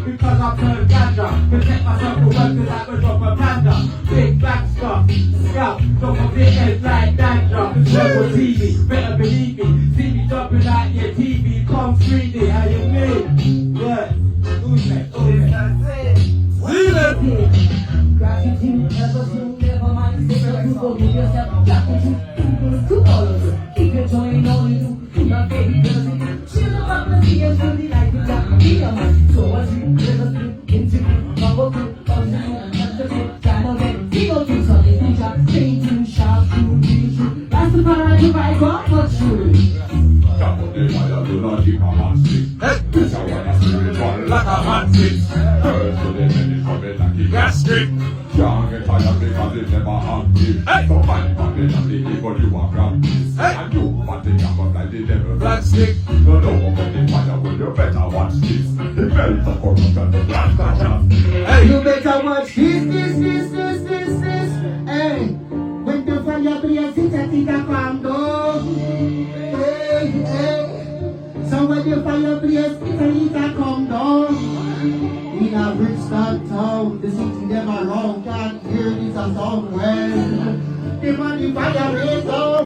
because I'm turned ganja. Protect myself from work cause I could drop a panda. Big black stuff, scout, drop a big head like dandruff. Control on TV, better believe me. See me jumping out your TV, come 3D, how you mean? Yeah, who's next? Who's next? Gratitude, never soon, never mind. Stay true, move yourself. Gratitude, to all of you. Keep enjoying all you do. Do not get busy. Chill about the sea and really like it. Be a man. So what you never do, interview, bubble to, channel then, single to something, teacher, stay tuned, sharp, true, real true. That's the power of the right, God, but true. Top of the fire, do not keep a hot stick. This I want a spiritual like a hot stick. First to the minute of it like a gas stick. Can't get tired because it never active. So find from the evil you are practice. And you want the camera like the devil black stick. No know about the fire when you better watch this. The belt of corruption, the black catcher. You better watch this. Hey, when the fire blaze, it's a calm down. Hey. So when the fire blaze, it's a calm down. In a rich start town, the city them around can't hear this a sound well. The money fire